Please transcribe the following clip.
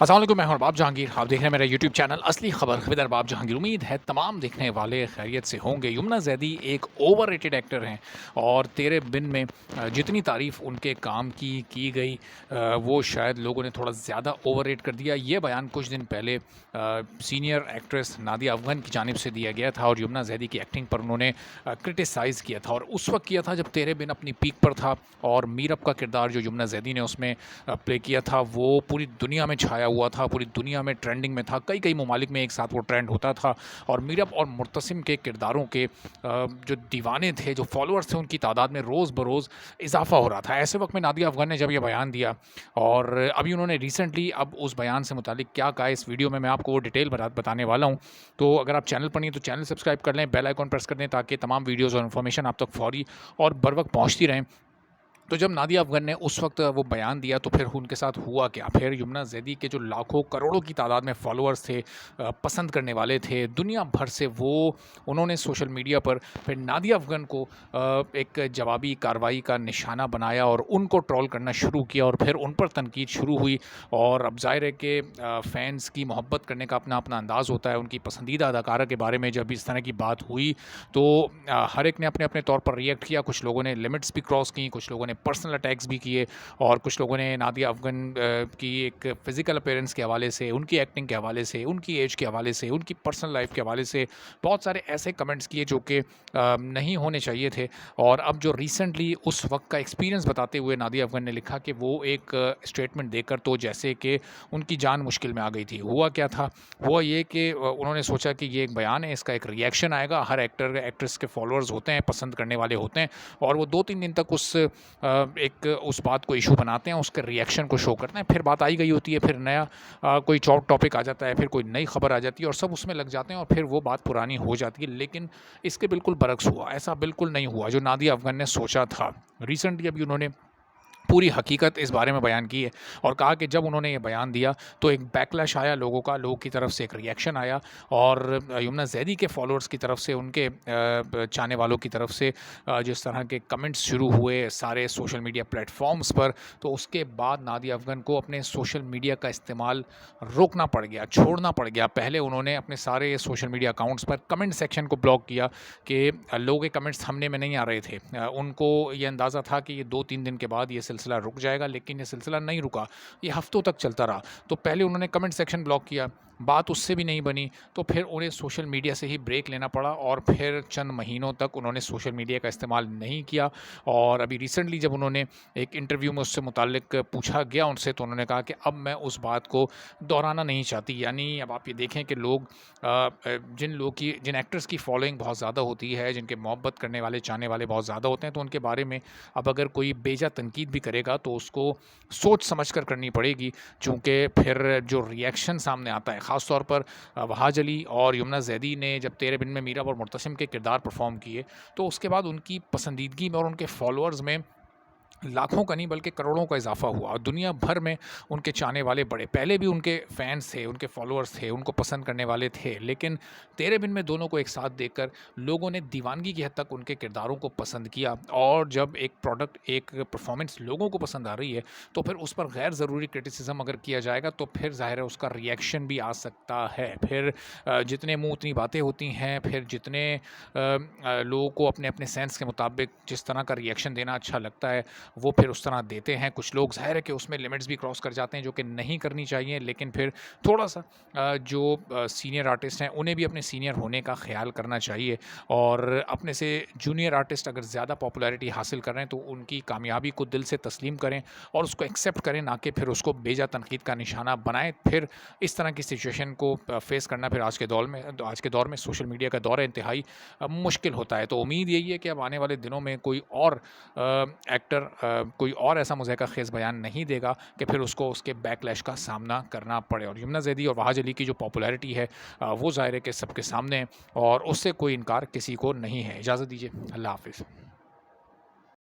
अस्सलाम वालेकुम, मैं हूं अरबाब जहांगीर। आप देख रहे हैं मेरा यूट्यूब चैनल असली खबर विद अरबाब जहांगीर। उम्मीद है तमाम देखने वाले खैरियत से होंगे। यमुना ज़ैदी एक ओवररेटेड एक्टर हैं और तेरे बिन में जितनी तारीफ़ उनके काम की गई वो शायद लोगों ने थोड़ा ज़्यादा ओवररेट कर दिया। ये बयान कुछ दिन पहले सीनियर एक्ट्रेस नादिया अफ़गन की जानिब से दिया गया था और यमुना ज़ैदी की एक्टिंग पर उन्होंने क्रिटिसाइज़ किया था और उस वक्त किया था जब तेरे बिन अपनी पीक पर था और मीरब का किरदार जो यमुना ज़ैदी ने उसमें प्ले किया था वो पूरी दुनिया में छाया हुआ था, पूरी दुनिया में ट्रेंडिंग में था। कई ममालिक में एक साथ वो ट्रेंड होता था और मीरब और मुर्तसिम के किरदारों के जो दीवाने थे, जो फॉलोअर्स थे, उनकी तादाद में रोज़ बरोज़ इजाफा हो रहा था। ऐसे वक्त में नादिया अफ़गन ने जब ये बयान दिया और अभी उन्होंने रिसेंटली अब उस बयान से मुतालिक क्या कहा, इस वीडियो में मैं आपको वो डिटेल बताने वाला हूँ। तो अगर आप चैनल पर नहीं तो चैनल सब्सक्राइब कर लें, बेल आइकॉन प्रेस कर दें ताकि तमाम वीडियोज़ और इन्फॉर्मेशन आप तक फौरी और बर वक्त पहुँचती रहें। तो जब नादिया अफ़गन ने उस वक्त वो बयान दिया तो फिर उनके साथ हुआ क्या? फिर यमुना ज़ैदी के जो लाखों करोड़ों की तादाद में फॉलोअर्स थे, पसंद करने वाले थे, दुनिया भर से वो उन्होंने सोशल मीडिया पर फिर नादिया अफ़गन को एक जवाबी कार्रवाई का निशाना बनाया और उनको ट्रोल करना शुरू किया और फिर उन पर तनकीद शुरू हुई। और अब ज़ाहिर है कि फ़ैन्स की मोहब्बत करने का अपना अंदाज़ होता है। उनकी पसंदीदा अदाकारा के बारे में जब इस तरह की बात हुई तो हर एक ने अपने तौर पर रिएक्ट किया। कुछ लोगों ने लिमिट्स भी क्रॉस की, कुछ लोगों ने पर्सनल अटैक्स भी किए और कुछ लोगों ने नादिया अफ़गन की एक फ़िज़िकल अपीयरेंस के हवाले से, उनकी एक्टिंग के हवाले से, उनकी एज के हवाले से, उनकी पर्सनल लाइफ़ के हवाले से बहुत सारे ऐसे कमेंट्स किए जो कि नहीं होने चाहिए थे। और अब जो रिसेंटली उस वक्त का एक्सपीरियंस बताते हुए नादिया अफ़गन ने लिखा कि वो एक स्टेटमेंट देकर तो जैसे कि उनकी जान मुश्किल में आ गई थी। हुआ क्या था? हुआ ये कि उन्होंने सोचा कि ये एक बयान है, इसका एक रिएक्शन आएगा। हर एक्टर एक्ट्रेस के फॉलोअर्स होते हैं, पसंद करने वाले होते हैं और वो 2-3 दिन तक एक उस बात को इशू बनाते हैं, उसके रिएक्शन को शो करते हैं। फिर बात आई गई होती है, फिर नया कोई टॉपिक आ जाता है, फिर कोई नई खबर आ जाती है और सब उसमें लग जाते हैं और फिर वो बात पुरानी हो जाती है। लेकिन इसके बिल्कुल बरक्स हुआ, ऐसा बिल्कुल नहीं हुआ जो नादिया अफ़गन ने सोचा था। रिसेंटली अभी उन्होंने पूरी हकीकत इस बारे में बयान की है और कहा कि जब उन्होंने ये बयान दिया तो एक बैकलैश आया लोगों का, लोगों की तरफ से एक रिएक्शन आया और यमुना ज़ैदी के फॉलोअर्स की तरफ से, उनके चाहने वालों की तरफ से जिस तरह के कमेंट्स शुरू हुए सारे सोशल मीडिया प्लेटफॉर्म्स पर, तो उसके बाद नादिया अफ़गन को अपने सोशल मीडिया का इस्तेमाल रोकना पड़ गया, छोड़ना पड़ गया। पहले उन्होंने अपने सारे सोशल मीडिया अकाउंट्स पर कमेंट सेक्शन को ब्लॉक किया कि लोगों के कमेंट्स थंबनेल में नहीं आ रहे थे। उनको ये अंदाज़ा था कि ये 2-3 दिन के बाद ये सिलसिला रुक जाएगा, लेकिन ये सिलसिला नहीं रुका, ये हफ्तों तक चलता रहा। तो पहले उन्होंने कमेंट सेक्शन ब्लॉक किया, बात उससे भी नहीं बनी, तो फिर उन्हें सोशल मीडिया से ही ब्रेक लेना पड़ा और फिर चंद महीनों तक उन्होंने सोशल मीडिया का इस्तेमाल नहीं किया। और अभी रिसेंटली जब उन्होंने एक इंटरव्यू में उससे मुताल्लिक पूछा गया उनसे, तो उन्होंने कहा कि अब मैं उस बात को दोहराना नहीं चाहती। यानी अब आप ये देखें कि लोग जिन एक्टर्स की फॉलोइंग बहुत ज़्यादा होती है, जिनके मोहब्बत करने वाले, चाहने वाले बहुत ज़्यादा होते हैं, तो उनके बारे में अब अगर कोई बेजा तनकीद भी करेगा तो उसको सोच समझ कर करनी पड़ेगी। चूँकि फिर जो रिएक्शन सामने आता है, ख़ास तौर पर वहाज अली और यमुना ज़ैदी ने जब तेरे बिन में मीरब और मुर्तसिम के किरदार परफॉर्म किए, तो उसके बाद उनकी पसंदीदगी में और उनके फॉलोअर्स में लाखों का नहीं बल्कि करोड़ों का इजाफा हुआ और दुनिया भर में उनके चाहने वाले बढ़े। पहले भी उनके फैंस थे, उनके फॉलोअर्स थे, उनको पसंद करने वाले थे, लेकिन तेरे बिन में दोनों को एक साथ देखकर लोगों ने दीवानगी की हद तक उनके किरदारों को पसंद किया। और जब एक प्रोडक्ट, एक परफॉर्मेंस लोगों को पसंद आ रही है तो फिर उस पर गैर ज़रूरी क्रिटिसिज्म अगर किया जाएगा तो फिर ज़ाहिर है उसका रिएक्शन भी आ सकता है। फिर जितने मुँह उतनी बातें होती हैं। फिर जितने लोगों को अपने अपने सेंस के मुताबिक जिस तरह का रिएक्शन देना अच्छा लगता है वो फिर उस तरह देते हैं। कुछ लोग ज़ाहिर है कि उसमें लिमिट्स भी क्रॉस कर जाते हैं जो कि नहीं करनी चाहिए, लेकिन फिर थोड़ा-सा जो सीनियर आर्टिस्ट हैं उन्हें भी अपने सीनियर होने का ख़्याल करना चाहिए और अपने से जूनियर आर्टिस्ट अगर ज़्यादा पॉपुलैरिटी हासिल कर रहे हैं तो उनकी कामयाबी को दिल से तस्लीम करें और उसको एक्सेप्ट करें, ना कि फिर उसको बेजा तनकीद का निशाना बनाएँ। फिर इस तरह की सिचुएशन को फेस करना फिर आज के दौर में सोशल मीडिया का दौर है, इंतहाई मुश्किल होता है। तो उम्मीद यही है कि अब आने वाले दिनों में कोई और एक्टर कोई और ऐसा मुज़हका ख़ेज़ बयान नहीं देगा कि फिर उसको उसके बैकलैश का सामना करना पड़े। और यमुना ज़ैदी और वहाज अली की जो पॉपुलैरिटी है वो ज़ाहिर है कि सबके सामने है और उससे कोई इनकार किसी को नहीं है। इजाज़त दीजिए, अल्लाह हाफ़िज़।